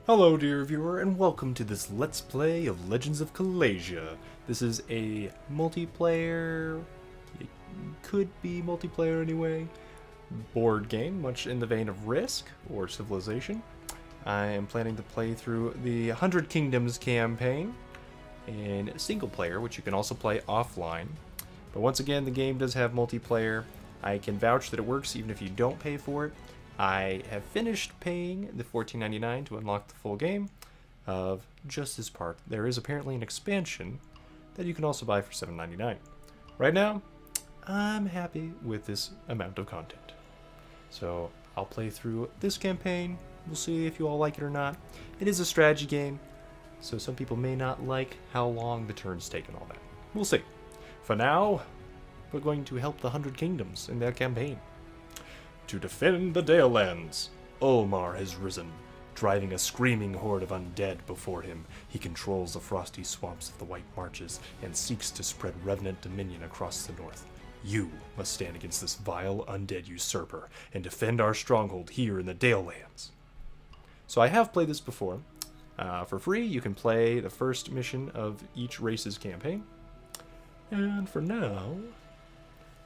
Hello dear viewer, and welcome to this Let's Play of Legends of Callasia. This is a multiplayer, it could be multiplayer anyway, board game, much in the vein of Risk or Civilization. I am planning to play through the 100 Kingdoms campaign in single player, which you can also play offline. But once again, the game does have multiplayer. I can vouch that it works even if you don't pay for it. I have finished paying the $14.99 to unlock the full game of just this part. There is apparently an expansion that you can also buy for $7.99. Right now, I'm happy with this amount of content. So I'll play through this campaign. We'll see if you all like it or not. It is a strategy game, so some people may not like how long the turns take and all that. We'll see. For now, we're going to help the 100 Kingdoms in their campaign. To defend the Dalelands, Ulmar has risen. Driving a screaming horde of undead before him, he controls the frosty swamps of the White Marches and seeks to spread revenant dominion across the north. You must stand against this vile undead usurper and defend our stronghold here in the Dalelands. So I have played this before. For free, you can play the first mission of each race's campaign. And for now,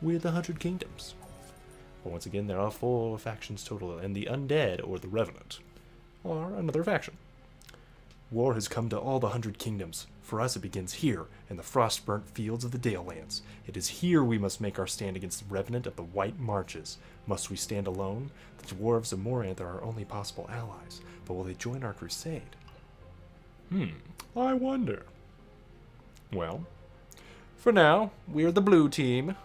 we're the 100 Kingdoms. But once again, there are 4 factions total, and the undead, or the revenant, are another faction. War has come to all the 100 Kingdoms. For us, it begins here, in the frost-burnt fields of the Dalelands. It is here we must make our stand against the revenant of the White Marches. Must we stand alone? The dwarves of Moranth are our only possible allies, but will they join our crusade? I wonder. Well, for now, we're the blue team.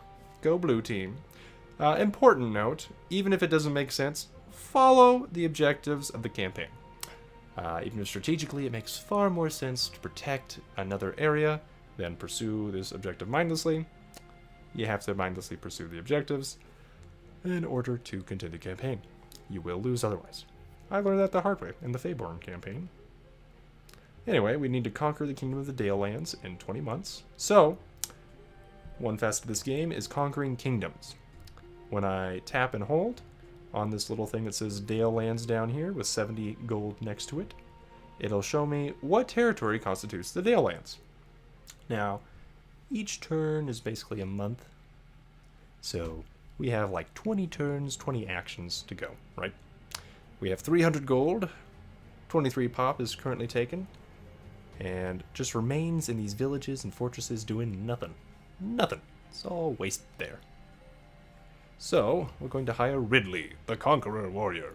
Go blue team. Important note, even if it doesn't make sense, follow the objectives of the campaign. Even if strategically it makes far more sense to protect another area than pursue this objective mindlessly, you have to mindlessly pursue the objectives in order to continue the campaign. You will lose otherwise. I learned that the hard way in the Faeborn campaign. Anyway, we need to conquer the Kingdom of the Dalelands in 20 months. So, one facet of this game is conquering kingdoms. When I tap and hold on this little thing that says Dalelands down here with 70 gold next to it, it'll show me what territory constitutes the Dalelands. Now, each turn is basically a month, so we have like 20 turns, 20 actions to go, right? We have 300 gold, 23 pop is currently taken, and just remains in these villages and fortresses doing nothing. Nothing. It's all waste there. So, we're going to hire Ridley, the Conqueror Warrior.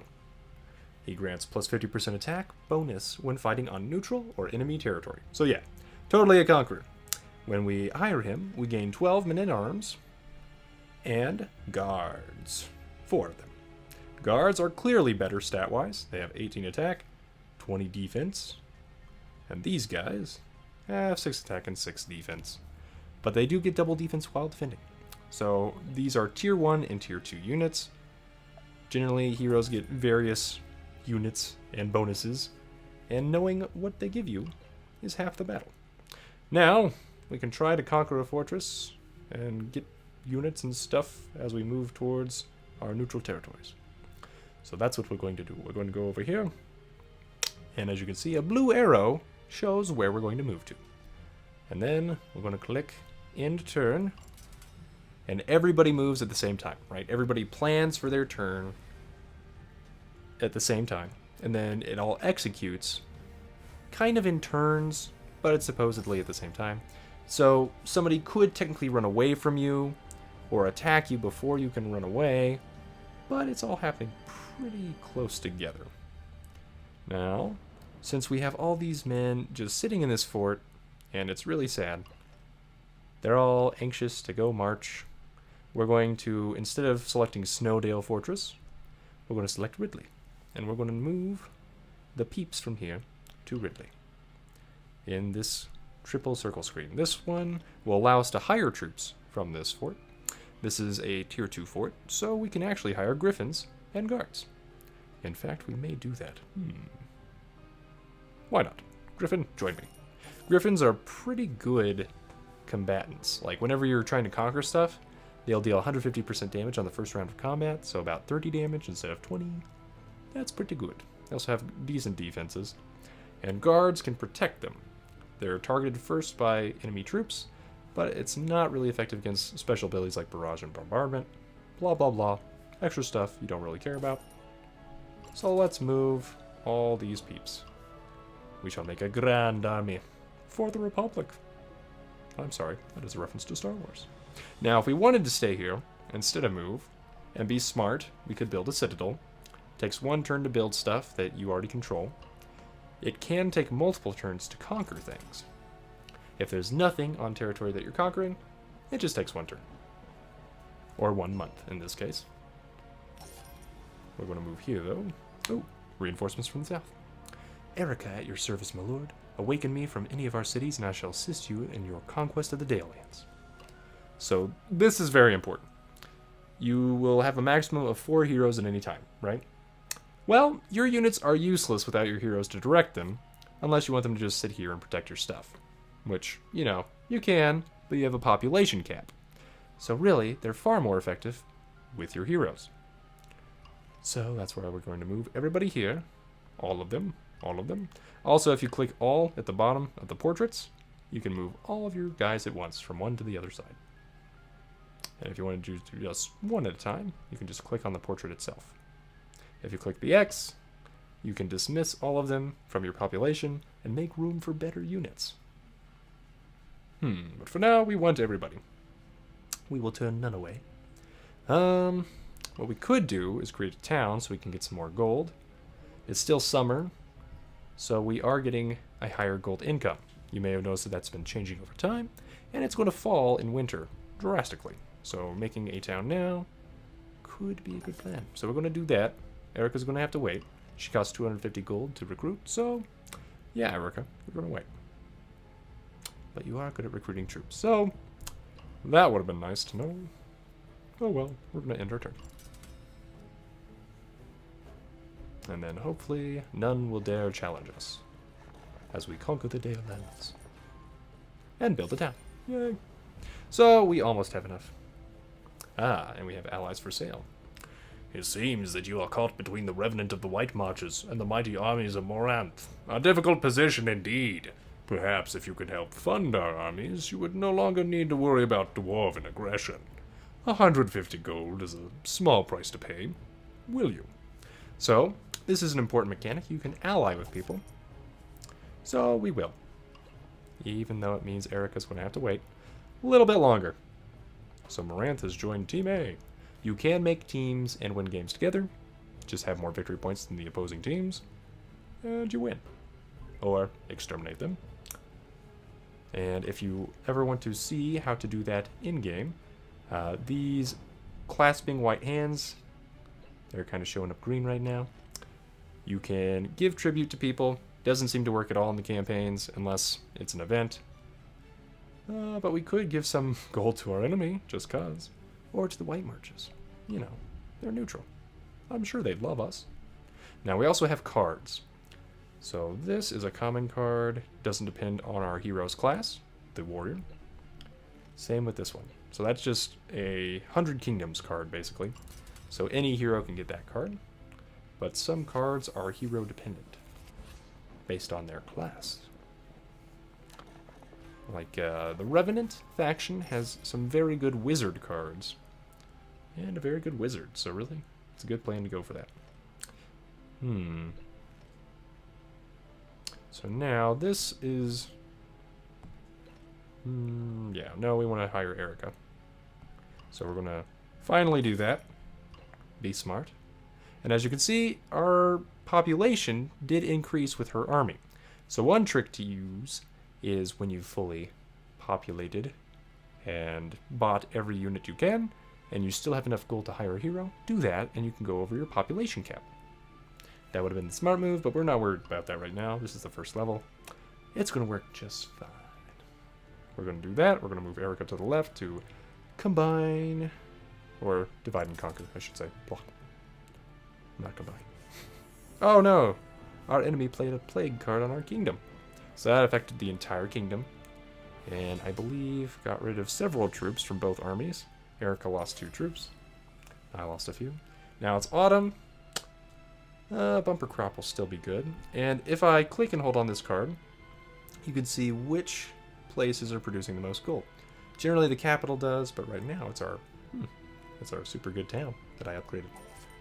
He grants plus 50% attack bonus when fighting on neutral or enemy territory. So yeah, totally a conqueror. When we hire him, we gain 12 men-at-arms and guards. 4 of them. Guards are clearly better stat-wise. They have 18 attack, 20 defense, and these guys have 6 attack and 6 defense. But they do get double defense while defending. So these are tier 1 and tier 2 units. Generally, heroes get various units and bonuses, and knowing what they give you is half the battle. Now, we can try to conquer a fortress and get units and stuff as we move towards our neutral territories. So that's what we're going to do. We're going to go over here, and as you can see, a blue arrow shows where we're going to move to. And then we're going to click end turn. And everybody moves at the same time, right? Everybody plans for their turn at the same time. And then it all executes kind of in turns, but it's supposedly at the same time. So somebody could technically run away from you or attack you before you can run away, but it's all happening pretty close together. Now, since we have all these men just sitting in this fort, and it's really sad, they're all anxious to go march. We're going to, instead of selecting Snowdale Fortress, we're going to select Ridley. And we're going to move the peeps from here to Ridley in this triple circle screen. This one will allow us to hire troops from this fort. This is a tier 2 fort, so we can actually hire griffins and guards. In fact, we may do that. Why not? Griffin, join me. Griffins are pretty good combatants. Like, whenever you're trying to conquer stuff, they'll deal 150% damage on the first round of combat, so about 30 damage instead of 20. That's pretty good. They also have decent defenses. And guards can protect them. They're targeted first by enemy troops, but it's not really effective against special abilities like barrage and bombardment. Blah, blah, blah. Extra stuff you don't really care about. So let's move all these peeps. We shall make a grand army for the Republic. I'm sorry, that is a reference to Star Wars. Now, if we wanted to stay here, instead of move, and be smart, we could build a citadel. It takes 1 turn to build stuff that you already control. It can take multiple turns to conquer things. If there's nothing on territory that you're conquering, it just takes 1 turn. Or 1 month, in this case. We're going to move here, though. Oh, reinforcements from the south. Erica, at your service, my lord. Awaken me from any of our cities, and I shall assist you in your conquest of the Dalelands. So, this is very important. You will have a maximum of 4 heroes at any time, right? Well, your units are useless without your heroes to direct them, unless you want them to just sit here and protect your stuff. Which, you know, you can, but you have a population cap. So really, they're far more effective with your heroes. So that's why we're going to move everybody here. All of them. All of them. Also, if you click all at the bottom of the portraits, you can move all of your guys at once from one to the other side. And if you want to do just one at a time, you can just click on the portrait itself. If you click the X, you can dismiss all of them from your population and make room for better units. But for now, we want everybody. We will turn none away. What we could do is create a town so we can get some more gold. It's still summer, so we are getting a higher gold income. You may have noticed that that's been changing over time, and it's going to fall in winter drastically. So making a town now could be a good plan. So we're going to do that. Erica's going to have to wait. She costs 250 gold to recruit, so yeah, Erica, you're going to wait. But you are good at recruiting troops, so that would have been nice to know. Oh well, we're going to end our turn. And then hopefully none will dare challenge us as we conquer the Dalelands and build a town. Yay. So we almost have enough. Ah, and we have allies for sale. It seems that you are caught between the Revenant of the White Marches and the mighty armies of Moranth. A difficult position indeed. Perhaps if you could help fund our armies, you would no longer need to worry about dwarven aggression. 150 gold is a small price to pay. Will you? So, this is an important mechanic. You can ally with people. So, we will. Even though it means Erica's going to have to wait a little bit longer. So, Moranth has joined Team A. You can make teams and win games together. Just have more victory points than the opposing teams. And you win. Or exterminate them. And if you ever want to see how to do that in-game, these clasping white hands, they're kind of showing up green right now. You can give tribute to people. Doesn't seem to work at all in the campaigns unless it's an event. But we could give some gold to our enemy, just cause. Or to the white marches. You know, they're neutral. I'm sure they'd love us. Now, we also have cards. So this is a common card. Doesn't depend on our hero's class, the warrior. Same with this one. So that's just a 100 Kingdoms card, basically. So any hero can get that card. But some cards are hero dependent, based on their class. Like the Revenant faction has some very good wizard cards. And a very good wizard, so really, it's a good plan to go for that. So now, this is... yeah, no, we want to hire Erica. So we're going to finally do that. Be smart. And as you can see, our population did increase with her army. So one trick to use is when you've fully populated and bought every unit you can, and you still have enough gold to hire a hero, do that, and you can go over your population cap. That would have been the smart move, but we're not worried about that right now. This is the first level. It's going to work just fine. We're going to do that. We're going to move Erica to the left to combine, or divide and conquer, I should say. Blah. Not combine. Oh no! Our enemy played a plague card on our kingdom. So that affected the entire kingdom. And I believe got rid of several troops from both armies. Erica lost 2 troops. I lost a few. Now it's autumn. Bumper crop will still be good. And if I click and hold on this card, you can see which places are producing the most gold. Generally the capital does, but right now it's our super good town that I upgraded.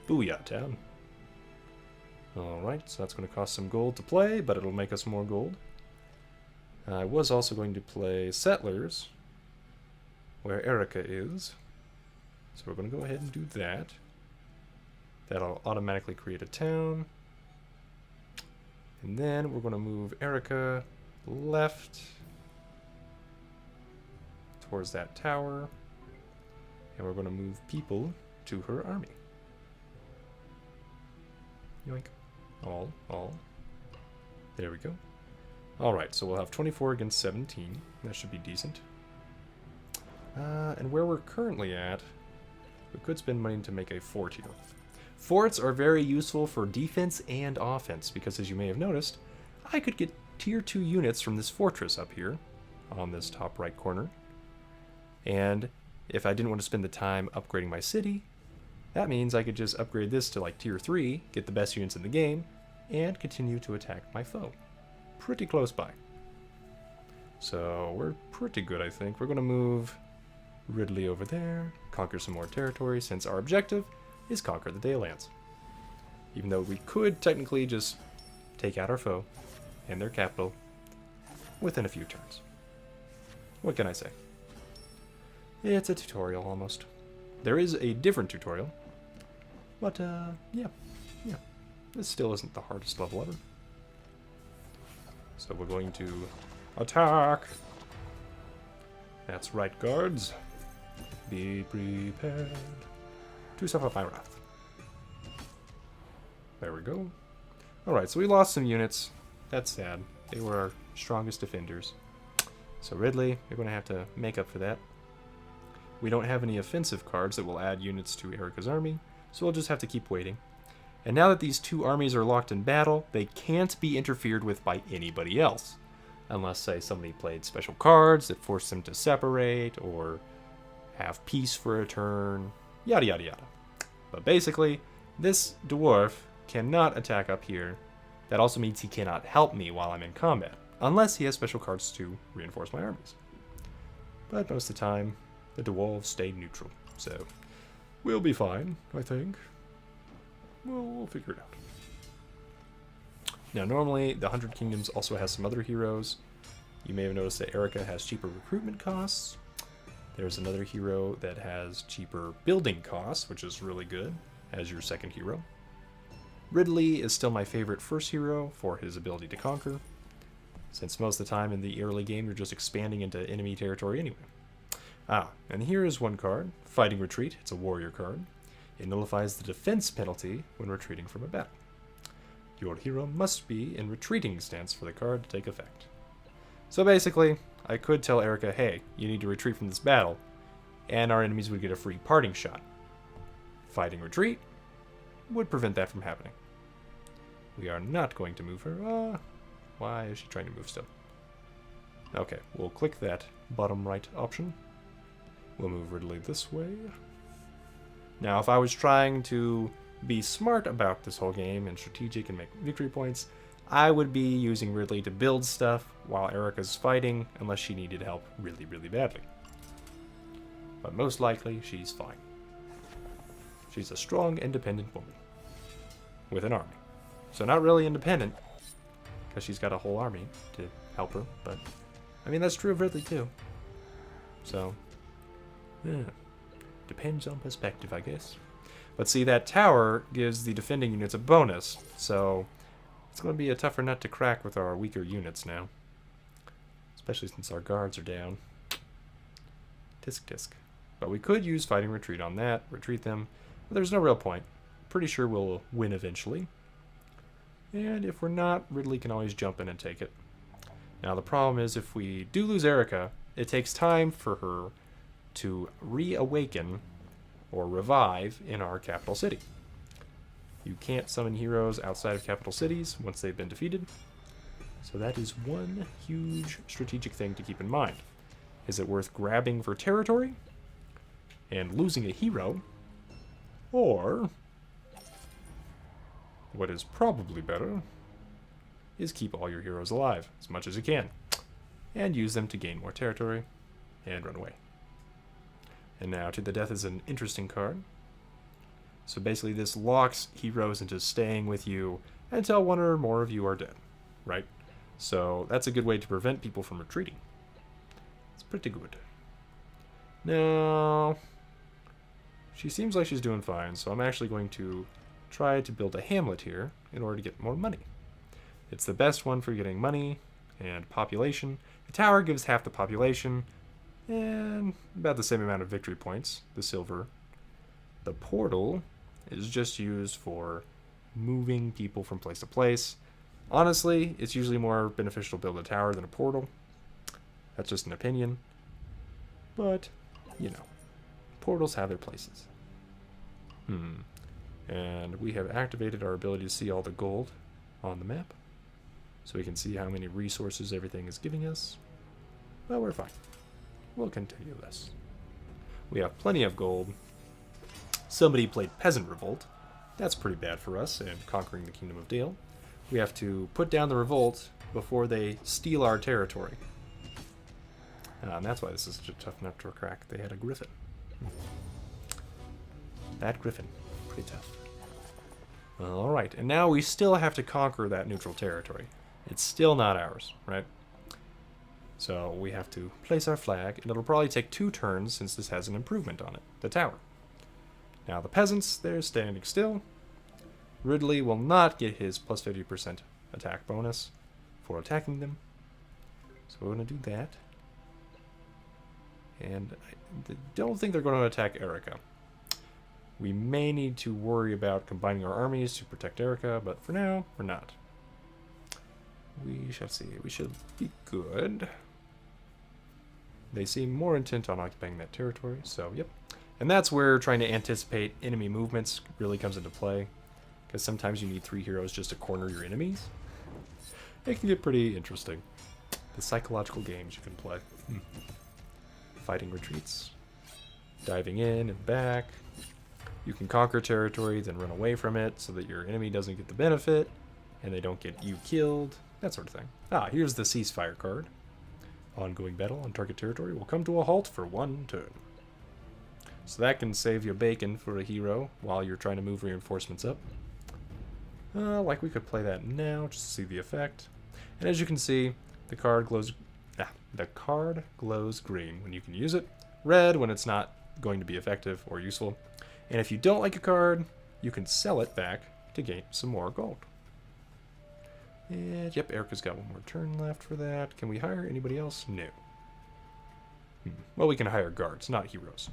Booyah town. Alright, so that's going to cost some gold to play, but it'll make us more gold. I was also going to play Settlers, where Erica is. So we're going to go ahead and do that. That'll automatically create a town. And then we're going to move Erica left towards that tower. And we're going to move people to her army. Yoink. All. There we go. Alright, so we'll have 24 against 17. That should be decent. And where we're currently at, we could spend money to make a fort here. Forts are very useful for defense and offense, because as you may have noticed, I could get tier 2 units from this fortress up here, on this top right corner. And if I didn't want to spend the time upgrading my city, that means I could just upgrade this to like tier 3, get the best units in the game, and continue to attack my foe. Pretty close by. So we're pretty good, I think. We're going to move Ridley over there, conquer some more territory, since our objective is conquer the Dalelands. Even though we could technically just take out our foe and their capital within a few turns. What can I say? It's a tutorial almost. There is a different tutorial, but yeah. This still isn't the hardest level ever. So we're going to attack. That's right, guards. Be prepared to suffer my wrath. There we go. Alright, so we lost some units. That's sad. They were our strongest defenders. So Ridley, you're going to have to make up for that. We don't have any offensive cards that will add units to Erica's army, so we'll just have to keep waiting. And now that these two armies are locked in battle, they can't be interfered with by anybody else. Unless, say, somebody played special cards that force them to separate, or have peace for a turn, yada yada yada. But basically, this dwarf cannot attack up here. That also means he cannot help me while I'm in combat, unless he has special cards to reinforce my armies. But most of the time, the dwarves stay neutral, so we'll be fine, I think. We'll figure it out. Now, normally, the 100 Kingdoms also has some other heroes. You may have noticed that Erica has cheaper recruitment costs. There's another hero that has cheaper building costs, which is really good, as your second hero. Ridley is still my favorite first hero for his ability to conquer, since most of the time in the early game you're just expanding into enemy territory anyway. And here is one card, Fighting Retreat. It's a warrior card. It nullifies the defense penalty when retreating from a battle. Your hero must be in retreating stance for the card to take effect. So basically, I could tell Erica, hey, you need to retreat from this battle, and our enemies would get a free parting shot. Fighting Retreat would prevent that from happening. We are not going to move her. Why is she trying to move still? Okay, we'll click that bottom right option. We'll move Ridley this way. Now, if I was trying to be smart about this whole game and strategic and make victory points, I would be using Ridley to build stuff while Erica's fighting, unless she needed help really, really badly. But most likely, she's fine. She's a strong, independent woman with an army. So not really independent, because she's got a whole army to help her, but I mean, that's true of Ridley too. So, yeah. Depends on perspective, I guess. But see, that tower gives the defending units a bonus, so it's going to be a tougher nut to crack with our weaker units now. Especially since our guards are down. Tisk tisk. But we could use Fighting Retreat on that, retreat them, but there's no real point. Pretty sure we'll win eventually. And if we're not, Ridley can always jump in and take it. Now the problem is, if we do lose Erica, it takes time for her to reawaken or revive in our capital city. You can't summon heroes outside of capital cities once they've been defeated. So that is one huge strategic thing to keep in mind. Is it worth grabbing for territory and losing a hero, or what is probably better is keep all your heroes alive as much as you can, and use them to gain more territory and run away. And now To the Death is an interesting card. So basically this locks heroes into staying with you until one or more of you are dead, right? So that's a good way to prevent people from retreating. It's pretty good. Now, she seems like she's doing fine, so I'm actually going to try to build a hamlet here in order to get more money. It's the best one for getting money and population. The tower gives half the population and about the same amount of victory points, the silver. The portal is just used for moving people from place to place. Honestly, it's usually more beneficial to build a tower than a portal. That's just an opinion. But, you know, portals have their places. And we have activated our ability to see all the gold on the map. So we can see how many resources everything is giving us. Well, we're fine. We'll continue this. We have plenty of gold. Somebody played Peasant Revolt. That's pretty bad for us in conquering the Kingdom of Dale. We have to put down the revolt before they steal our territory. And that's why this is tough enough to crack. They had a griffin. That griffin. Pretty tough. Alright, and now we still have to conquer that neutral territory. It's still not ours, right? So we have to place our flag, and it'll probably take 2 turns since this has an improvement on it, the tower. Now the peasants, they're standing still. Ridley will not get his plus 50% attack bonus for attacking them. So we're going to do that. And I don't think they're going to attack Erica. We may need to worry about combining our armies to protect Erica, but for now, we're not. We shall see. We should be good. They seem more intent on occupying that territory, so yep. And that's where trying to anticipate enemy movements really comes into play. Because sometimes you need 3 heroes just to corner your enemies. It can get pretty interesting. The psychological games you can play. Fighting retreats. Diving in and back. You can conquer territory, then run away from it so that your enemy doesn't get the benefit. And they don't get you killed. That sort of thing. Here's the ceasefire card. Ongoing battle on target territory will come to a halt for 1 turn. So that can save your bacon for a hero while you're trying to move reinforcements up. Like we could play that now just to see the effect. And as you can see, the card glows green when you can use it, red when it's not going to be effective or useful. And if you don't like a card, you can sell it back to gain some more gold. And yep, Erica's got 1 more turn left for that. Can we hire anybody else? No. Well, we can hire guards, not heroes.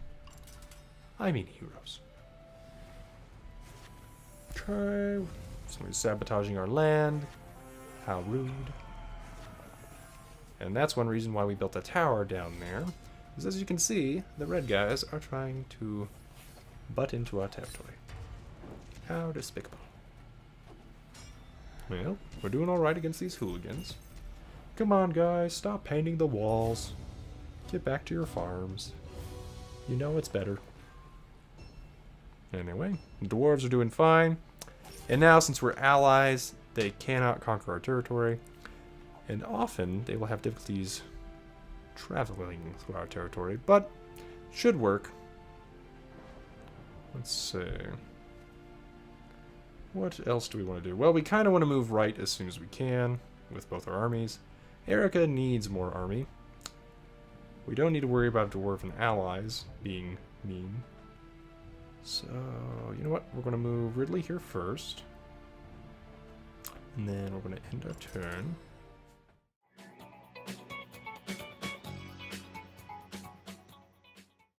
I mean heroes. Okay. Somebody's sabotaging our land. How rude. And that's one reason why we built a tower down there. Because as you can see, the red guys are trying to butt into our territory. How despicable. Well, we're doing alright against these hooligans. Come on, guys, stop painting the walls. Get back to your farms. You know it's better. Anyway, the dwarves are doing fine. And now, since we're allies, they cannot conquer our territory. And often, they will have difficulties traveling through our territory, but should work. Let's see. What else do we want to do? Well, we kind of want to move right as soon as we can with both our armies. Erica needs more army. We don't need to worry about dwarven allies being mean. So, you know what? We're going to move Ridley here first. And then we're going to end our turn.